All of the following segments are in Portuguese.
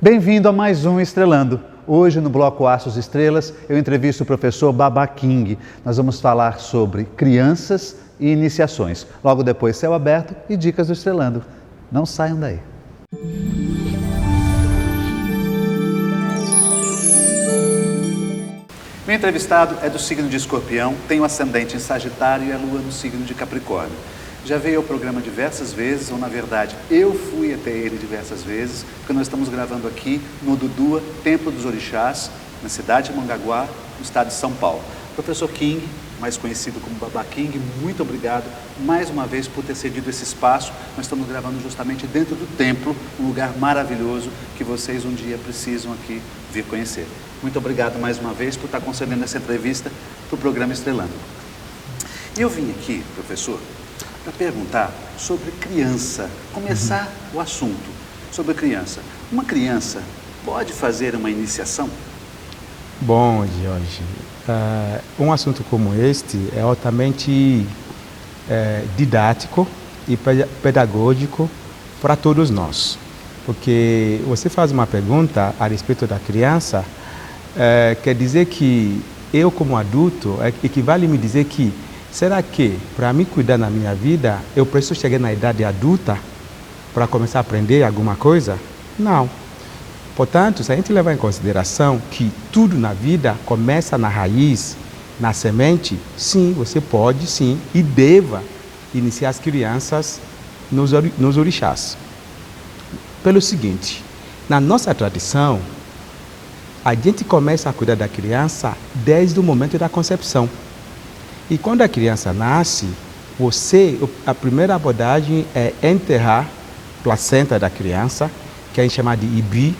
Bem-vindo a mais um Estrelando. Hoje, no Bloco Astros Estrelas, eu entrevisto o professor Baba King. Nós vamos falar sobre crianças e iniciações. Logo depois, Céu Aberto e Dicas do Estrelando. Não saiam daí. Meu entrevistado é do signo de Escorpião, tem o ascendente em Sagitário e a lua no signo de Capricórnio. Já veio ao programa diversas vezes, ou na verdade eu fui até ele diversas vezes, porque nós estamos gravando aqui no Dudua, Templo dos Orixás, na cidade de Mongaguá, no estado de São Paulo. Professor King, mais conhecido como Baba King, muito obrigado mais uma vez por ter cedido esse espaço. Nós estamos gravando justamente dentro do templo, um lugar maravilhoso que vocês um dia precisam aqui vir conhecer. Muito obrigado mais uma vez por estar concedendo essa entrevista para o programa Estrelando. E eu vim aqui, professor, para perguntar sobre criança, começar o assunto sobre criança. Uma criança pode fazer uma iniciação? Bom, Jorge, um assunto como este é altamente didático e pedagógico para todos nós. Porque você faz uma pergunta a respeito da criança, quer dizer que eu como adulto, equivale a me dizer que será que, para me cuidar na minha vida, eu preciso chegar na idade adulta para começar a aprender alguma coisa? Não. Portanto, se a gente levar em consideração que tudo na vida começa na raiz, na semente, sim, você pode, sim, e deva iniciar as crianças nos orixás. Pelo seguinte, na nossa tradição, a gente começa a cuidar da criança desde o momento da concepção. E quando a criança nasce, a primeira abordagem é enterrar a placenta da criança, que a gente chama de ibi,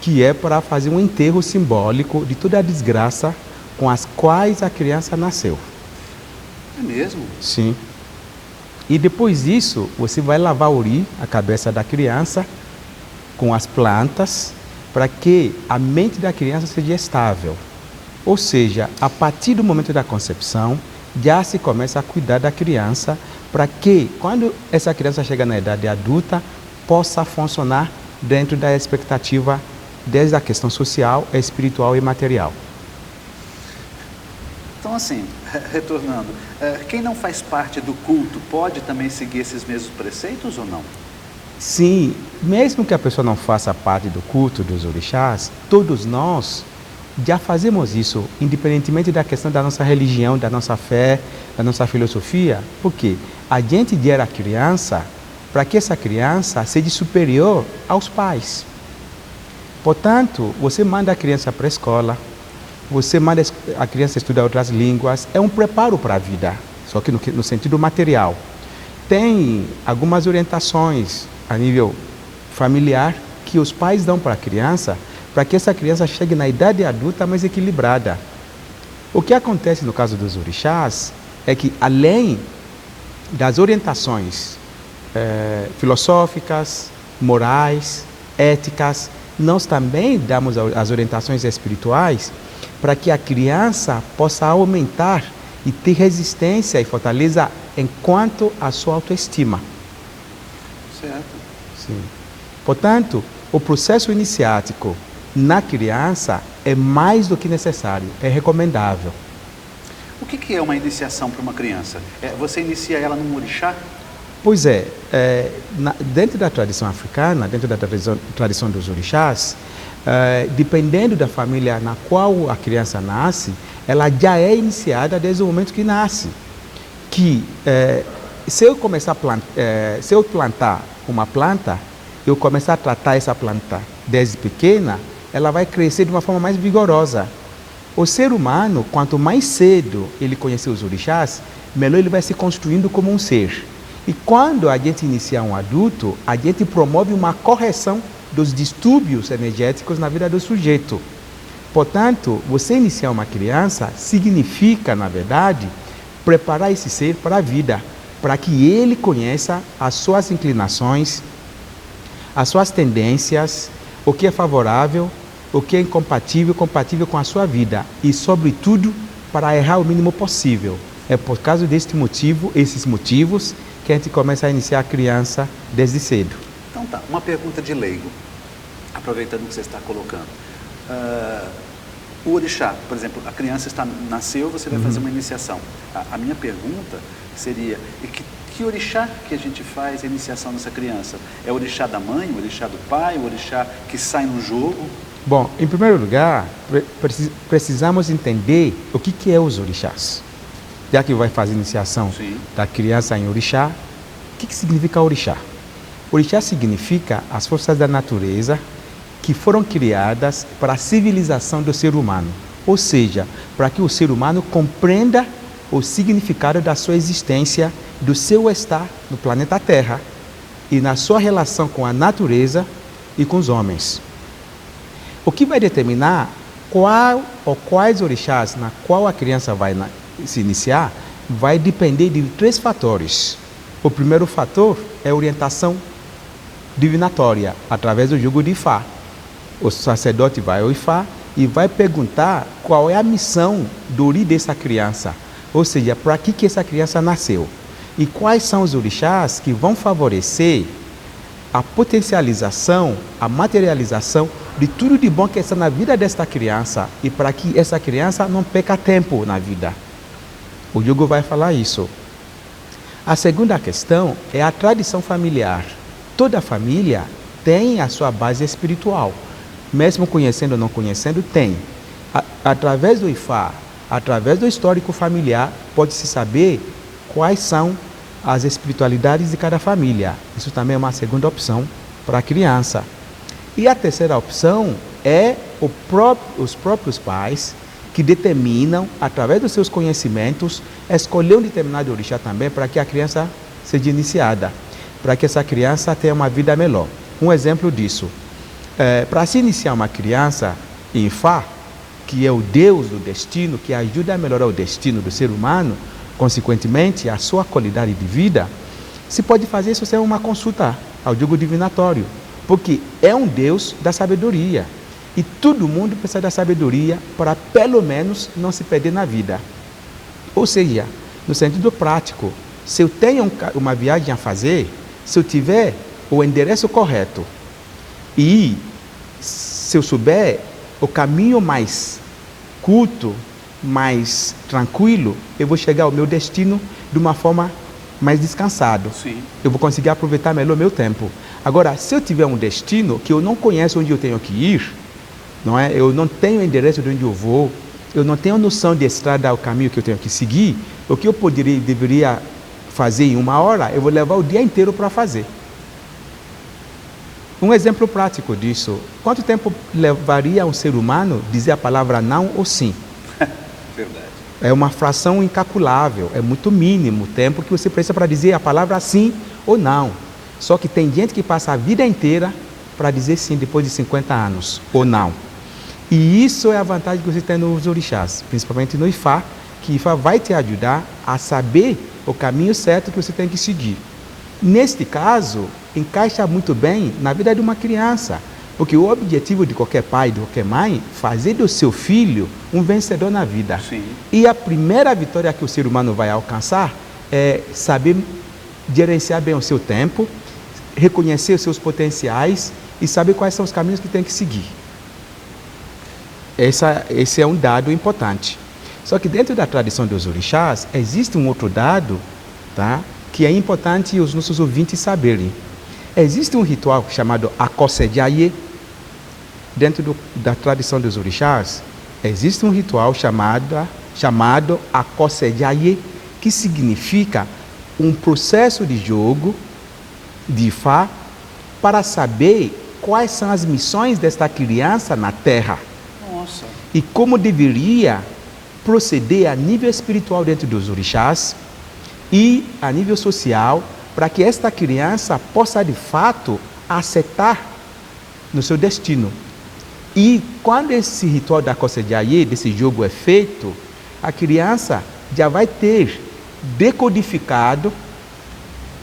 que é para fazer um enterro simbólico de toda a desgraça com as quais a criança nasceu. É mesmo? Sim. E depois disso, você vai lavar a cabeça da criança com as plantas, para que a mente da criança seja estável. Ou seja, a partir do momento da concepção, já se começa a cuidar da criança para que, quando essa criança chega na idade adulta, possa funcionar dentro da expectativa desde a questão social, espiritual e material. Então, assim, retornando, quem não faz parte do culto pode também seguir esses mesmos preceitos ou não? Sim, mesmo que a pessoa não faça parte do culto dos orixás, todos nós já fazemos isso, independentemente da questão da nossa religião, da nossa fé, da nossa filosofia, porque a gente gera a criança para que essa criança seja superior aos pais. Portanto, você manda a criança para a escola, você manda a criança estudar outras línguas, é um preparo para a vida, só que no sentido material. Tem algumas orientações a nível familiar que os pais dão para a criança, para que essa criança chegue na idade adulta mais equilibrada. O que acontece no caso dos orixás é que, além das orientações filosóficas, morais, éticas, nós também damos as orientações espirituais para que a criança possa aumentar e ter resistência e fortaleza enquanto a sua autoestima. Certo. Sim. Portanto, o processo iniciático na criança é mais do que necessário, é recomendável. O que é uma iniciação para uma criança? Você inicia ela num orixá? Pois dentro da tradição africana, dentro da tradição dos orixás, dependendo da família na qual a criança nasce, ela já é iniciada desde o momento que nasce. Se eu plantar uma planta, eu começar a tratar essa planta desde pequena, ela vai crescer de uma forma mais vigorosa. O ser humano, quanto mais cedo ele conhecer os orixás, melhor ele vai se construindo como um ser. E quando a gente inicia um adulto, a gente promove uma correção dos distúrbios energéticos na vida do sujeito. Portanto, você iniciar uma criança significa, na verdade, preparar esse ser para a vida, para que ele conheça as suas inclinações, as suas tendências, o que é favorável, o que é incompatível, compatível com a sua vida e, sobretudo, para errar o mínimo possível. É por causa esses motivos, que a gente começa a iniciar a criança desde cedo. Então tá, uma pergunta de leigo. aproveitando o que você está colocando. O orixá, por exemplo, a criança nasceu, você vai fazer uma iniciação. A minha pergunta seria, que orixá que a gente faz a iniciação dessa criança? É o orixá da mãe, o orixá do pai, o orixá que sai no jogo? Bom, em primeiro lugar, precisamos entender o que é os orixás. Já que vai fazer a iniciação da criança em orixá, o que significa orixá? Orixá significa as forças da natureza que foram criadas para a civilização do ser humano, ou seja, para que o ser humano compreenda o significado da sua existência, do seu estar no planeta Terra e na sua relação com a natureza e com os homens. O que vai determinar qual ou quais orixás na qual a criança vai se iniciar vai depender de 3 fatores. O primeiro fator é a orientação divinatória, através do jogo de Ifá. O sacerdote vai ao Ifá e vai perguntar qual é a missão do ori dessa criança, ou seja, para que essa criança nasceu. E quais são os orixás que vão favorecer a potencialização, a materialização de tudo de bom que está na vida desta criança e para que essa criança não perca tempo na vida. O jogo vai falar isso. A segunda questão é a tradição familiar. Toda família tem a sua base espiritual. Mesmo conhecendo ou não conhecendo, tem. Através do Ifá, através do histórico familiar, pode-se saber quais são as espiritualidades de cada família. Isso também é uma segunda opção para a criança. E a terceira opção é os próprios pais que determinam, através dos seus conhecimentos, escolher um determinado orixá também para que a criança seja iniciada, para que essa criança tenha uma vida melhor. Um exemplo disso, para se iniciar uma criança em Ifá, que é o Deus do destino, que ajuda a melhorar o destino do ser humano, consequentemente a sua qualidade de vida, se pode fazer isso sem uma consulta ao jogo divinatório, porque é um Deus da sabedoria. E todo mundo precisa da sabedoria para, pelo menos, não se perder na vida. Ou seja, no sentido prático, se eu tenho uma viagem a fazer, se eu tiver o endereço correto e se eu souber o caminho mais curto, mais tranquilo, eu vou chegar ao meu destino de uma forma mais descansado. Sim. Eu vou conseguir aproveitar melhor o meu tempo. Agora, se eu tiver um destino que eu não conheço onde eu tenho que ir, não é? Eu não tenho endereço de onde eu vou, eu não tenho noção de estrada, o caminho que eu tenho que seguir, o que eu deveria fazer em 1 hora, eu vou levar o dia inteiro para fazer. Um exemplo prático disso, quanto tempo levaria um ser humano dizer a palavra não ou sim? Verdade. É uma fração incalculável, é muito mínimo o tempo que você precisa para dizer a palavra sim ou não. Só que tem gente que passa a vida inteira para dizer sim depois de 50 anos, ou não. E isso é a vantagem que você tem nos orixás, principalmente no Ifá, que Ifá vai te ajudar a saber o caminho certo que você tem que seguir. Neste caso, encaixa muito bem na vida de uma criança, porque o objetivo de qualquer pai, de qualquer mãe, é fazer do seu filho um vencedor na vida. Sim. E a primeira vitória que o ser humano vai alcançar é saber gerenciar bem o seu tempo, reconhecer os seus potenciais e saber quais são os caminhos que tem que seguir. Esse é um dado importante. Só que dentro da tradição dos orixás, existe um outro dado, tá, que é importante os nossos ouvintes saberem. Existe um ritual chamado Akosediaye. Dentro da tradição dos orixás, existe um ritual chamado Akosediaye, que significa um processo de jogo de Ifá para saber quais são as missões desta criança na Terra. Nossa. E como deveria proceder a nível espiritual dentro dos orixás e a nível social, para que esta criança possa de fato acertar no seu destino. E quando esse ritual da Akosediaye, desse jogo é feito, a criança já vai ter decodificado,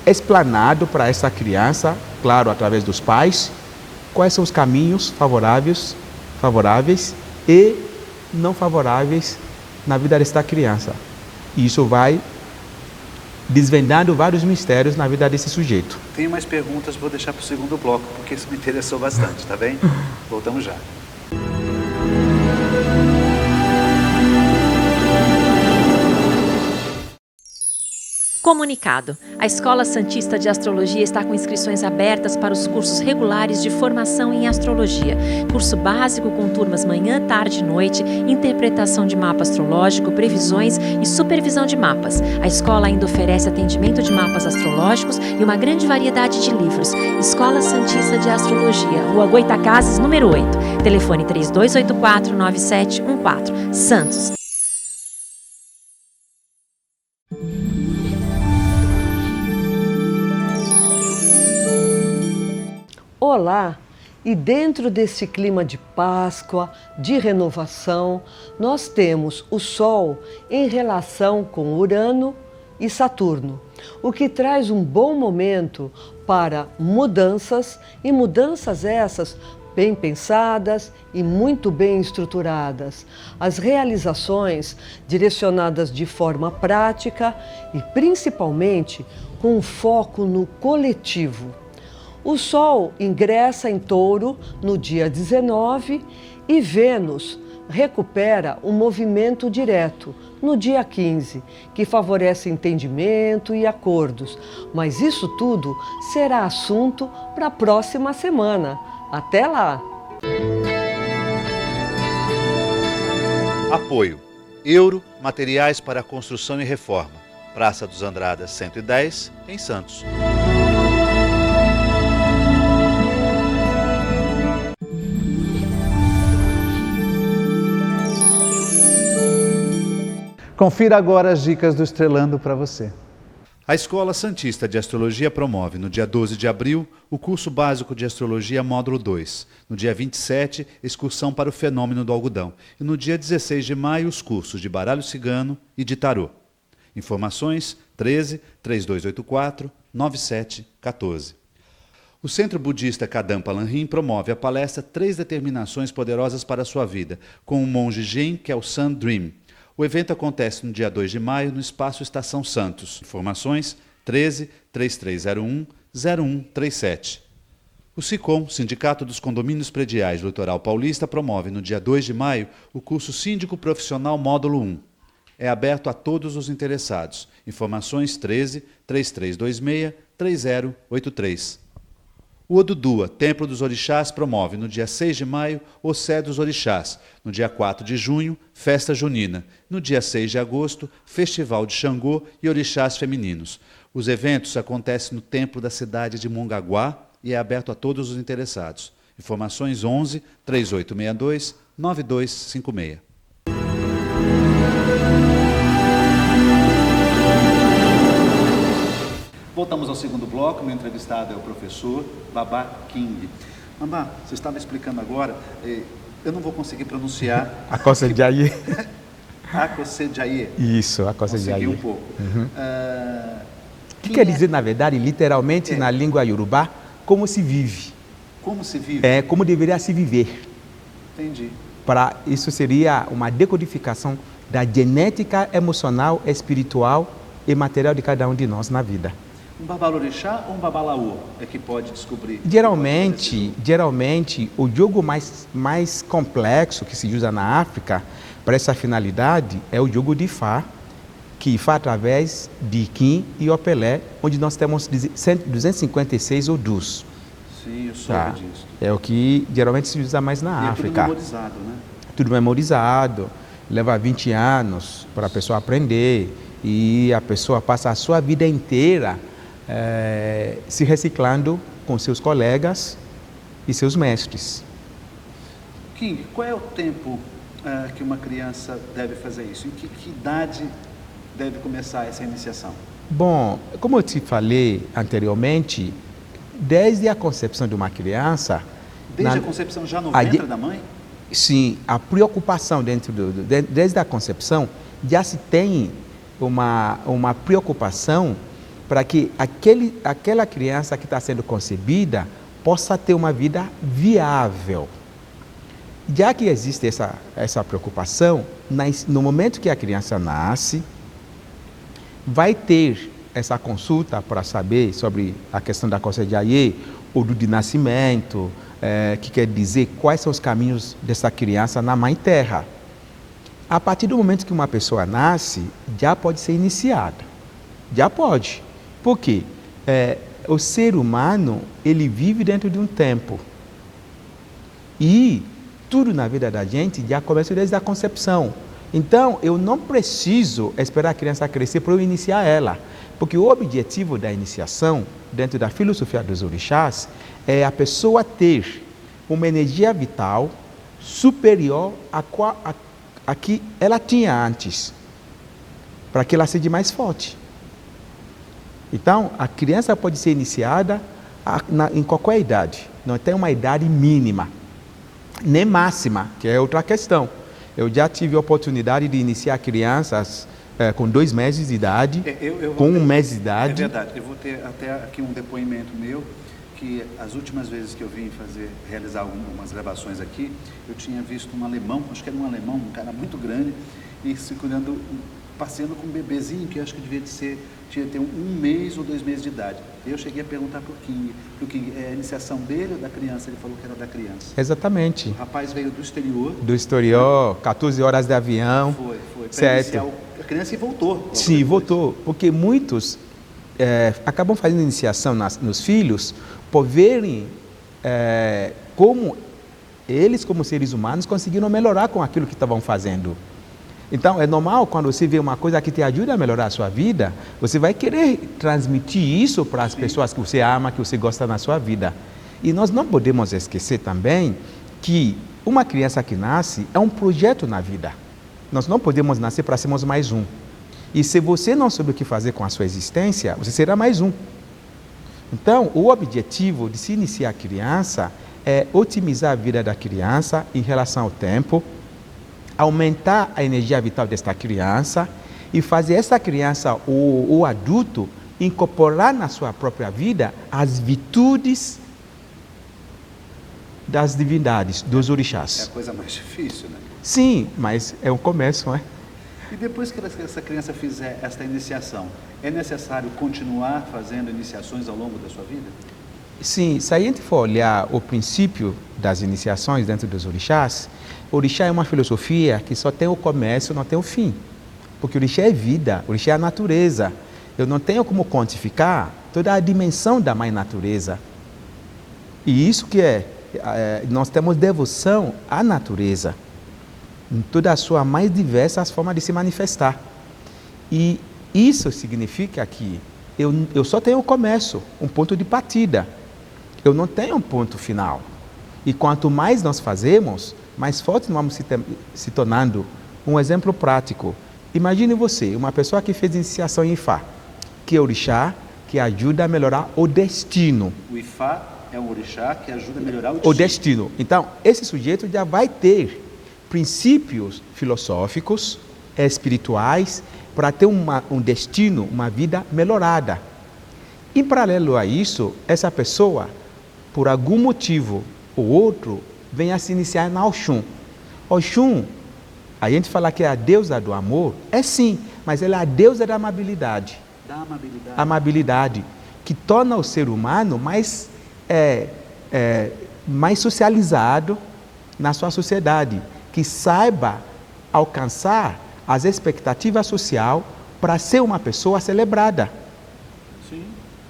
explanado para essa criança, claro, através dos pais, quais são os caminhos favoráveis e não favoráveis na vida desta criança. E isso vai desvendando vários mistérios na vida desse sujeito. Tenho mais perguntas, vou deixar para o segundo bloco, porque isso me interessou bastante, tá bem? Voltamos já. Comunicado. A Escola Santista de Astrologia está com inscrições abertas para os cursos regulares de formação em astrologia. Curso básico com turmas manhã, tarde e noite, interpretação de mapa astrológico, previsões e supervisão de mapas. A escola ainda oferece atendimento de mapas astrológicos e uma grande variedade de livros. Escola Santista de Astrologia, Rua Goitacazes, número 8. Telefone 3284-9714. Santos. Olá! E dentro desse clima de Páscoa, de renovação, nós temos o Sol em relação com Urano e Saturno, o que traz um bom momento para mudanças, e mudanças essas bem pensadas e muito bem estruturadas. As realizações direcionadas de forma prática e principalmente com foco no coletivo. O Sol ingressa em Touro no dia 19 e Vênus recupera o movimento direto no dia 15, que favorece entendimento e acordos. Mas isso tudo será assunto para a próxima semana. Até lá! Apoio. Euro, materiais para construção e reforma. Praça dos Andradas, 110, em Santos. Confira agora as dicas do Estrelando para você. A Escola Santista de Astrologia promove, no dia 12 de abril, o curso básico de Astrologia Módulo 2. No dia 27, excursão para o fenômeno do algodão. E no dia 16 de maio, os cursos de baralho cigano e de tarô. Informações 13 3284 9714. O Centro Budista Kadampa Lanrim promove a palestra 3 determinações poderosas para a sua vida, com o monge Zen, que é o Sun Dream. O evento acontece no dia 2 de maio, no Espaço Estação Santos. Informações 13 3301 0137. O SICOM, Sindicato dos Condomínios Prediais do Litoral Paulista, promove no dia 2 de maio o curso Síndico Profissional Módulo 1. É aberto a todos os interessados. Informações 13 3326 3083. O Odudua, Templo dos Orixás, promove no dia 6 de maio o Sé dos Orixás, no dia 4 de junho, Festa Junina, no dia 6 de agosto, Festival de Xangô e Orixás Femininos. Os eventos acontecem no Templo da cidade de Mongaguá e é aberto a todos os interessados. Informações 11 3862 9256. Voltamos ao segundo bloco. Meu entrevistado é o professor Baba King. Baba, você estava explicando agora, eu não vou conseguir pronunciar. Akosse Jaye. Akosse Jaye. Isso, Akosse Jaye. Consegui um pouco. Uhum. Que quer dizer, na verdade, literalmente, na língua iorubá, como se vive. Como se vive? É, como deveria se viver. Entendi. Isso seria uma decodificação da genética emocional, espiritual e material de cada um de nós na vida. Um babalorixá ou um babalaô é que pode descobrir? Geralmente, o jogo mais complexo que se usa na África para essa finalidade é o jogo de Ifá, que Ifá através de Kim e Opelé, onde nós temos 256 odus. Sim, eu soube disso. É o que geralmente se usa mais na África. É tudo memorizado, né? Tudo memorizado, leva 20 anos para a pessoa aprender e a pessoa passa a sua vida inteira se reciclando com seus colegas e seus mestres. King, qual é o tempo que uma criança deve fazer isso? Em que idade deve começar essa iniciação? Bom, como eu te falei anteriormente, desde a concepção de uma criança... Desde a concepção já no ventre da mãe? Sim, a preocupação desde a concepção, já se tem uma preocupação para que aquela criança que está sendo concebida possa ter uma vida viável. Já que existe essa preocupação, no momento que a criança nasce, vai ter essa consulta para saber sobre a questão da Kosa Jaye ou do nascimento, que quer dizer quais são os caminhos dessa criança na Mãe Terra. A partir do momento que uma pessoa nasce, já pode ser iniciada. Já pode. Por quê? O ser humano, ele vive dentro de um tempo. E tudo na vida da gente já começa desde a concepção. Então, eu não preciso esperar a criança crescer para eu iniciar ela. Porque o objetivo da iniciação, dentro da filosofia dos orixás, é a pessoa ter uma energia vital superior a que ela tinha antes, para que ela seja mais forte. Então, a criança pode ser iniciada em qualquer idade, não tem uma idade mínima, nem máxima, que é outra questão. Eu já tive a oportunidade de iniciar crianças com 2 meses de idade, com 1 mês de idade. É verdade, eu vou ter até aqui um depoimento meu, que as últimas vezes que eu vim realizar algumas gravações aqui, eu tinha visto um alemão, acho que era um alemão, um cara muito grande, e se cuidando, passeando com um bebezinho, que eu acho que tinha ter 1 mês ou 2 meses de idade. Eu cheguei a perguntar para o King, a iniciação dele ou da criança? Ele falou que era da criança. Exatamente. O rapaz veio do exterior. Do exterior, 14 horas de avião. Foi. Certo. A criança e voltou. Sim, depois. Voltou, porque muitos acabam fazendo iniciação nos filhos por verem como eles, como seres humanos, conseguiram melhorar com aquilo que estavam fazendo. Então, é normal, quando você vê uma coisa que te ajuda a melhorar a sua vida, você vai querer transmitir isso para as pessoas que você ama, que você gosta na sua vida. E nós não podemos esquecer também que uma criança que nasce é um projeto na vida. Nós não podemos nascer para sermos mais um. E se você não souber o que fazer com a sua existência, você será mais um. Então, o objetivo de se iniciar a criança é otimizar a vida da criança em relação ao tempo, aumentar a energia vital desta criança e fazer essa criança, o adulto, incorporar na sua própria vida as virtudes das divindades, dos orixás. É a coisa mais difícil, né? Sim, mas é um começo, não é? E depois que essa criança fizer esta iniciação, é necessário continuar fazendo iniciações ao longo da sua vida? Sim, se a gente for olhar o princípio das iniciações dentro dos orixás, o orixá é uma filosofia que só tem o começo, não tem o fim. Porque o orixá é vida, o orixá é a natureza. Eu não tenho como quantificar toda a dimensão da mãe natureza. E isso que nós temos devoção à natureza, em todas as suas mais diversas formas de se manifestar. E isso significa que eu só tenho o começo, um ponto de partida. Eu não tenho um ponto final. E quanto mais nós fazemos, mais fortes nós vamos se tornando. Um exemplo prático. Imagine você, uma pessoa que fez iniciação em Ifá, que é orixá, que ajuda a melhorar o destino. O Ifá é um orixá que ajuda a melhorar o destino. Então, esse sujeito já vai ter princípios filosóficos, espirituais, para ter um destino, uma vida melhorada. Em paralelo a isso, essa pessoa, por algum motivo ou outro, vem a se iniciar na Oxum. Oxum, a gente fala que é a deusa do amor, é sim, mas ela é a deusa da amabilidade. Da amabilidade. Amabilidade, que torna o ser humano mais socializado na sua sociedade, que saiba alcançar as expectativas sociais para ser uma pessoa celebrada. Sim.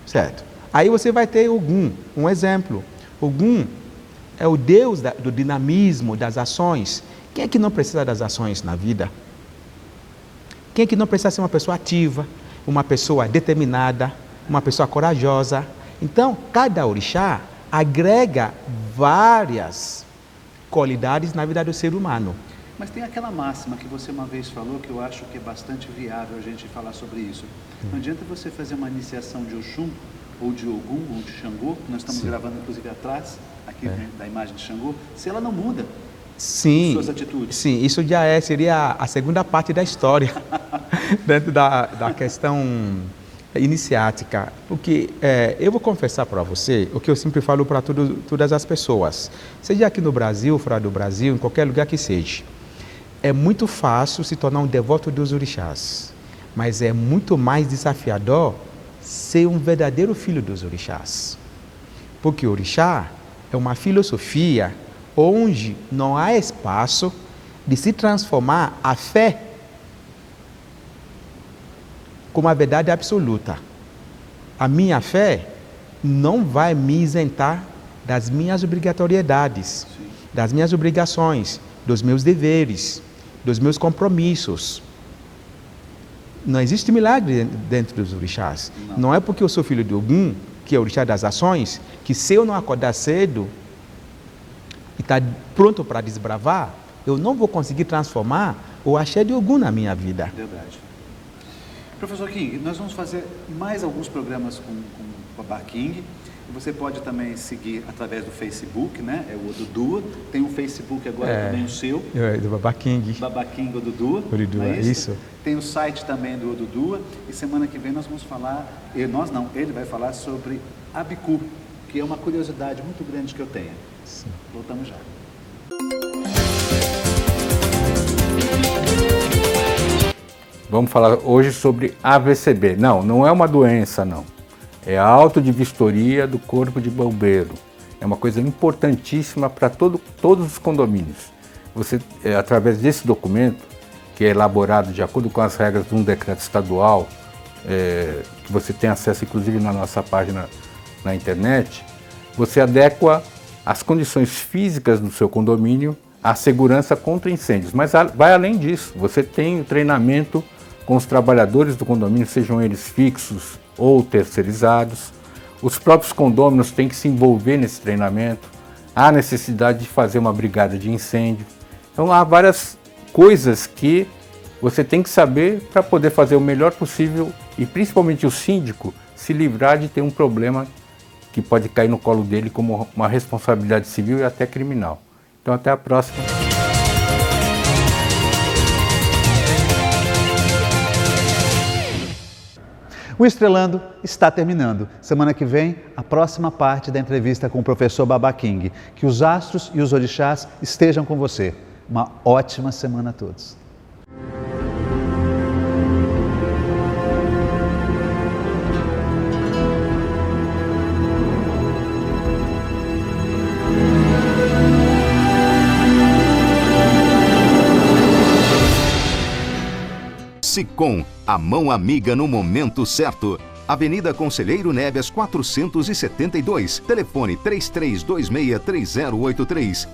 Certo. Aí você vai ter Ogum, um exemplo. Ogum é o deus do dinamismo, das ações. Quem é que não precisa das ações na vida? Quem é que não precisa ser uma pessoa ativa, uma pessoa determinada, uma pessoa corajosa? Então, cada orixá agrega várias qualidades na vida do ser humano. Mas tem aquela máxima que você uma vez falou, que eu acho que é bastante viável a gente falar sobre isso. Não adianta você fazer uma iniciação de Oxum, ou de Ogum, ou de Xangô, que nós estamos gravando inclusive atrás, aqui da imagem de Xangô, se ela não muda suas atitudes. Sim, isso já seria a segunda parte da história, dentro da questão iniciática. Porque eu vou confessar para você o que eu sempre falo para todas as pessoas, seja aqui no Brasil, fora do Brasil, em qualquer lugar que seja. É muito fácil se tornar um devoto dos orixás, mas é muito mais desafiador ser um verdadeiro filho dos orixás. Porque o orixá é uma filosofia onde não há espaço de se transformar a fé como a verdade absoluta. A minha fé não vai me isentar das minhas obrigatoriedades, das minhas obrigações, dos meus deveres, dos meus compromissos. Não existe milagre dentro dos orixás. Não é porque eu sou filho de Ogum, que é o orixá das ações, que se eu não acordar cedo e estar pronto para desbravar, eu não vou conseguir transformar o axé de Ogum na minha vida. Verdade. Professor King, nós vamos fazer mais alguns programas com o Baba King. Você pode também seguir através do Facebook, né? É o Odudua. Tem um Facebook agora também o seu. É, do Baba King. Baba King Odudua. Odudua, é isso. Tem o site também do Odudua. E semana que vem nós vamos falar, ele vai falar sobre Abiku, que é uma curiosidade muito grande que eu tenho. Sim. Voltamos já. Vamos falar hoje sobre AVCB. Não é uma doença, não. É a autodivistoria do corpo de bombeiro. É uma coisa importantíssima para todos os condomínios. Você, através desse documento, que é elaborado de acordo com as regras de um decreto estadual, que você tem acesso inclusive na nossa página na internet, você adequa as condições físicas do seu condomínio à segurança contra incêndios. Mas vai além disso, você tem o treinamento com os trabalhadores do condomínio, sejam eles fixos ou terceirizados. Os próprios condôminos têm que se envolver nesse treinamento. Há necessidade de fazer uma brigada de incêndio. Então há várias coisas que você tem que saber para poder fazer o melhor possível e principalmente o síndico se livrar de ter um problema que pode cair no colo dele como uma responsabilidade civil e até criminal. Então até a próxima. O Estrelando está terminando. Semana que vem, a próxima parte da entrevista com o professor Baba King. Que os astros e os orixás estejam com você. Uma ótima semana a todos. Sicom, a mão amiga no momento certo. Avenida Conselheiro Neves 472, telefone 33263083.